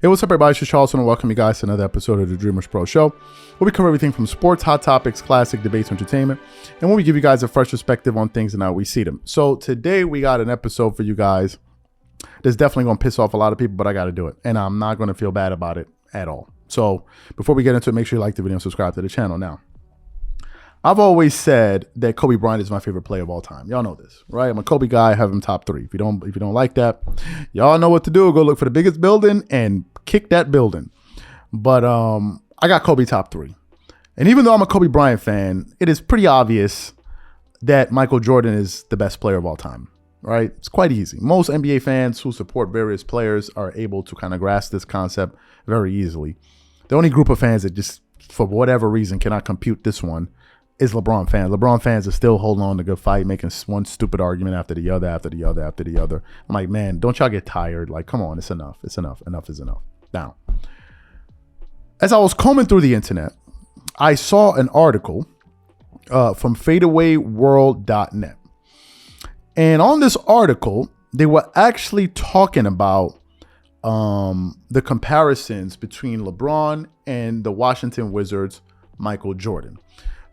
Hey, what's up, everybody? It's Charleston, and welcome you guys to another episode of the Dreamerspro Show, where we cover everything from sports, hot topics, classic debates, entertainment, and when we give you guys a fresh perspective on things and how we see them. So today we got an episode for you guys that's definitely going to piss off a lot of people, but I got to do it, and I'm not going to feel bad about it at all. So before we get into it, make sure you like the video and subscribe to the channel. Now, I've always said that Kobe Bryant is my favorite player of all time. Y'all know this, right? I'm a Kobe guy. I have him top 3. If you don't like that, y'all know what to do. Go look for the biggest building and kick that building. But I got Kobe top 3. And even though I'm a Kobe Bryant fan, it is pretty obvious that Michael Jordan is the best player of all time, right? It's quite easy. Most NBA fans who support various players are able to kind of grasp this concept very easily. The only group of fans that just, for whatever reason, cannot compute this one is LeBron fans. LeBron fans are still holding on to good fight, making one stupid argument after the other, after the other, after the other. I'm like, man, don't y'all get tired? Like, come on, it's enough. It's enough. Enough is enough. Now, as I was combing through the internet, I saw an article from fadeawayworld.net. And on this article, they were actually talking about the comparisons between LeBron and the Washington Wizards' Michael Jordan.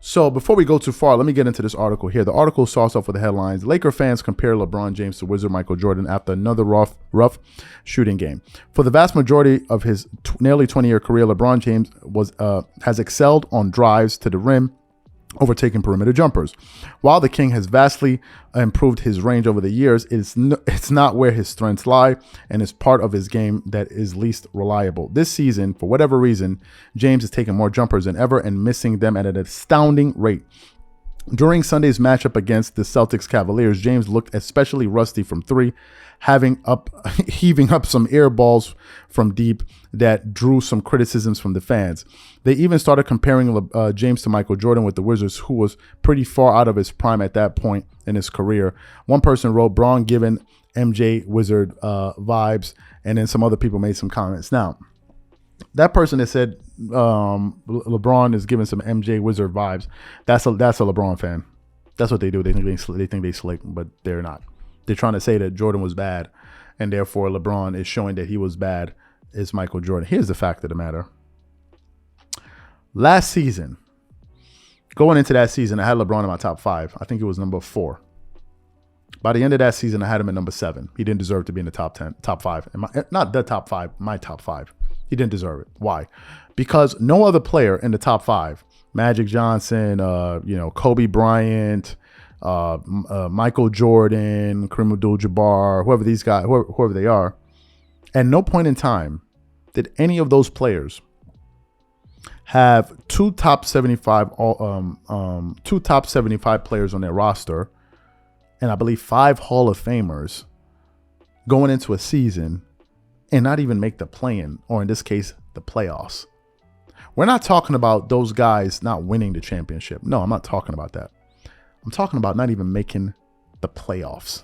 So before we go too far, let me get into this article here. The article starts off with the headlines: Laker fans compare LeBron James to Wizard Michael Jordan after another rough shooting game. For the vast majority of his nearly 20-year career, LeBron James has excelled on drives to the rim, overtaking perimeter jumpers. While the King has vastly improved his range over the years, it's not where his strengths lie, and is part of his game that is least reliable. This season, for whatever reason, James is taking more jumpers than ever and missing them at an astounding rate. During Sunday's matchup against the Celtics Cavaliers, James looked especially rusty from 3, heaving up some air balls from deep that drew some criticisms from the fans. They even started comparing James to Michael Jordan with the Wizards, who was pretty far out of his prime at that point in his career. One person wrote, "Braun giving MJ Wizard vibes," and then some other people made some comments. Now, that person that said LeBron is giving some MJ Wizard vibes, that's a LeBron fan. That's what they do. They think they slick, but they're not. They're trying to say that Jordan was bad, and therefore LeBron is showing that he was bad as Michael Jordan. Here's the fact of the matter. Last season, going into that season, I had LeBron in my top 5. I think it was number 4. By the end of that season, I had him at number 7. He didn't deserve to be in the top 10, top 5. Not the top 5, my top 5. He didn't deserve it. Why? Because no other player in the top 5, Magic Johnson, Kobe Bryant, Michael Jordan, Kareem Abdul-Jabbar, whoever these guys, whoever they are, at no point in time did any of those players have two top 75 players on their roster, and I believe 5 Hall of Famers going into a season and not even make the play-in, or in this case, the playoffs. We're not talking about those guys not winning the championship. No, I'm not talking about that. I'm talking about not even making the playoffs.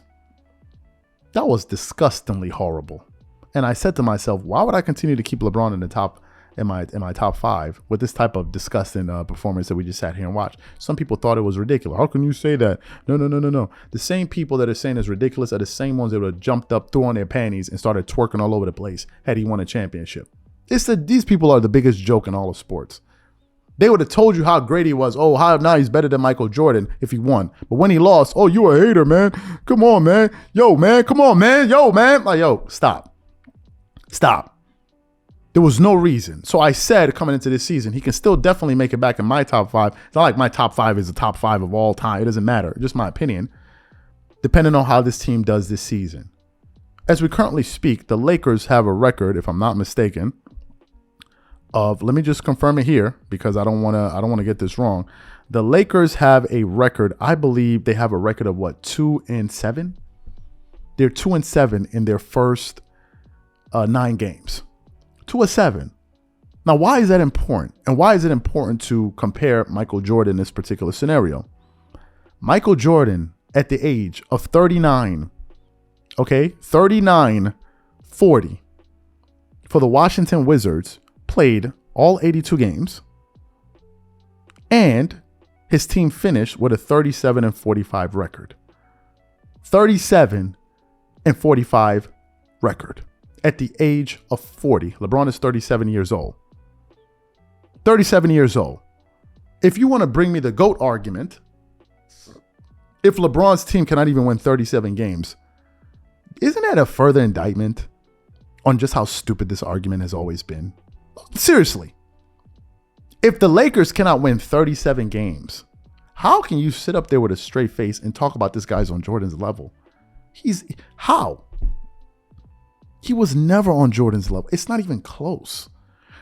That was disgustingly horrible. And I said to myself, why would I continue to keep LeBron in the top in my top 5 with this type of disgusting performance that we just sat here and watched? Some people thought it was ridiculous. How can you say that? No. The same people that are saying it's ridiculous are the same ones that would have jumped up, threw on their panties, and started twerking all over the place had he won a championship. These people are the biggest joke in all of sports. They would have told you how great he was. Oh, how now he's better than Michael Jordan if he won. But when he lost, oh, you a hater, man. Come on, man. Yo, man. Come on, man. Yo, man. Like, yo, stop. There was no reason. So I said coming into this season, he can still definitely make it back in my top 5. It's not like my top 5 is the top 5 of all time. It doesn't matter. Just my opinion. Depending on how this team does this season. As we currently speak, the Lakers have a record, if I'm not mistaken, of, let me just confirm it here because I don't want to get this wrong. The Lakers have a record. I believe they have a record of what, 2-7? They're 2-7 in their first 9 games. 2-7. Now, why is that important? And why is it important to compare Michael Jordan in this particular scenario? Michael Jordan at the age of 39, okay, 39, 40 for the Washington Wizards, played all 82 games, and his team finished with a 37-45 record. 37-45 record. at the age of 40. LeBron is 37 years old. 37 years old. If you want to bring me the GOAT argument, if LeBron's team cannot even win 37 games, isn't that a further indictment on just how stupid this argument has always been? Seriously. If the Lakers cannot win 37 games, how can you sit up there with a straight face and talk about this guy's on Jordan's level? How? He was never on Jordan's level. It's not even close.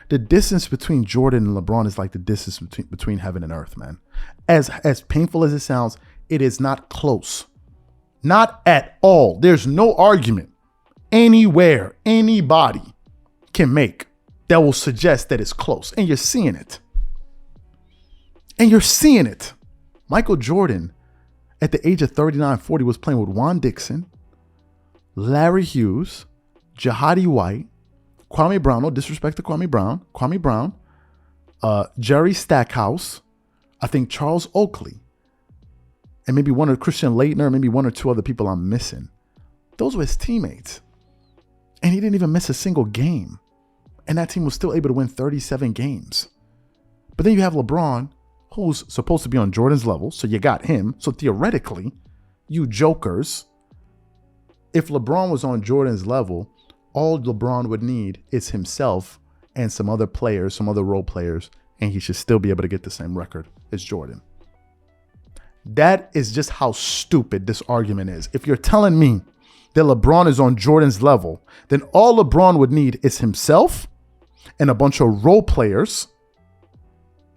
The distance between Jordan and LeBron is like the distance between heaven and earth, man. As painful as it sounds, it is not close. Not at all. There's no argument anywhere anybody can make that will suggest that it's close. And you're seeing it. And you're seeing it. Michael Jordan, at the age of 39, 40, was playing with Juan Dixon, Larry Hughes, Jahadi White, Kwame Brown, no disrespect to Kwame Brown, Jerry Stackhouse, I think Charles Oakley, and maybe Christian Laettner, maybe one or two other people I'm missing. Those were his teammates. And he didn't even miss a single game. And that team was still able to win 37 games. But then you have LeBron, who's supposed to be on Jordan's level, so you got him. So theoretically, you jokers, if LeBron was on Jordan's level, all LeBron would need is himself and some other players, some other role players, and he should still be able to get the same record as Jordan. That is just how stupid this argument is. If you're telling me that LeBron is on Jordan's level, then all LeBron would need is himself and a bunch of role players,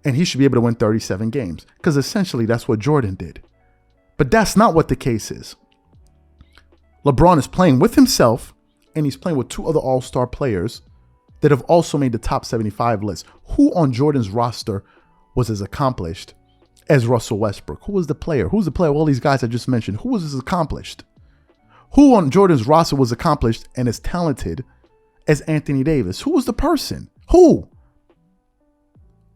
and he should be able to win 37 games, because essentially that's what Jordan did. But that's not what the case is. LeBron is playing with himself, and he's playing with two other all-star players that have also made the top 75 list. Who on Jordan's roster was as accomplished as Russell Westbrook? Who was the player? Who's the player of all these guys I just mentioned? Who was as accomplished? Who on Jordan's roster was accomplished and as talented as Anthony Davis? Who was the person? Who?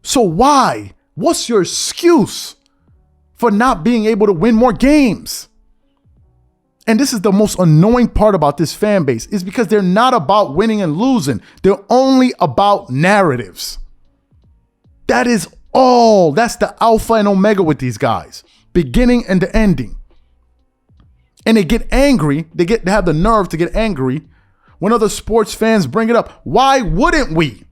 So why? What's your excuse for not being able to win more games? And this is the most annoying part about this fan base, is because they're not about winning and losing. They're only about narratives. That is all. That's the alpha and omega with these guys, beginning and the ending. And they get angry. They have the nerve to get angry when other sports fans bring it up. Why wouldn't we?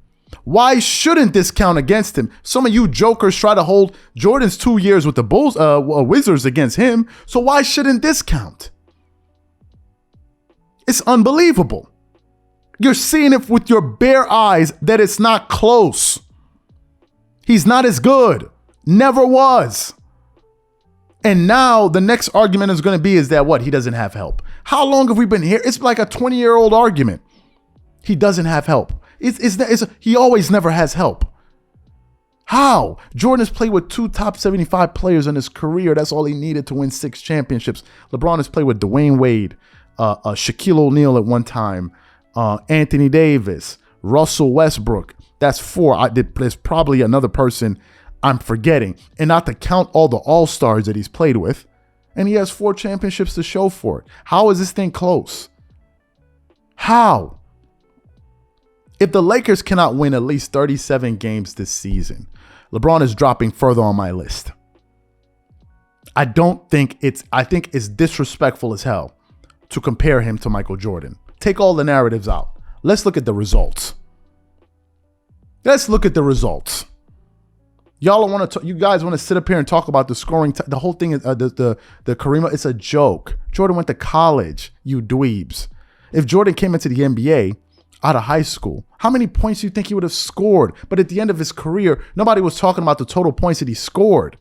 Why shouldn't this count against him? Some of you jokers try to hold Jordan's 2 years with the Wizards against him. So why shouldn't this count? It's unbelievable. You're seeing it with your bare eyes that it's not close. He's not as good. Never was. And now the next argument is going to be is that what? He doesn't have help. How long have we been here? It's like a 20-year-old argument. He doesn't have help. He always never has help. How? Jordan has played with two top 75 players in his career. That's all he needed to win 6 championships. LeBron has played with Dwayne Wade, Shaquille O'Neal at one time, Anthony Davis, Russell Westbrook. That's 4. There's probably another person I'm forgetting. And not to count all the all-stars that he's played with. And he has 4 championships to show for it. How is this thing close? How? If the Lakers cannot win at least 37 games this season, LeBron is dropping further on my list. I think it's disrespectful as hell to compare him to Michael Jordan. Take all the narratives out. Let's look at the results. Let's look at the results. Y'all want to? You guys want to sit up here and talk about the scoring? The whole thing is the Kareem. It's a joke. Jordan went to college. You dweebs. If Jordan came into the NBA out of high school, how many points do you think he would have scored? But at the end of his career, nobody was talking about the total points that he scored.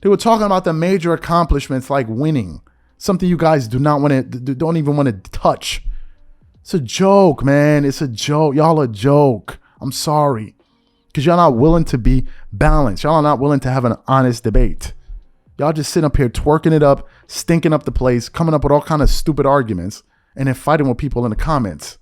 They were talking about the major accomplishments like winning. Something you guys don't even want to touch. It's a joke, man. It's a joke. Y'all a joke. I'm sorry. Because y'all not willing to be balanced. Y'all are not willing to have an honest debate. Y'all just sitting up here twerking it up, stinking up the place, coming up with all kind of stupid arguments, and then fighting with people in the comments.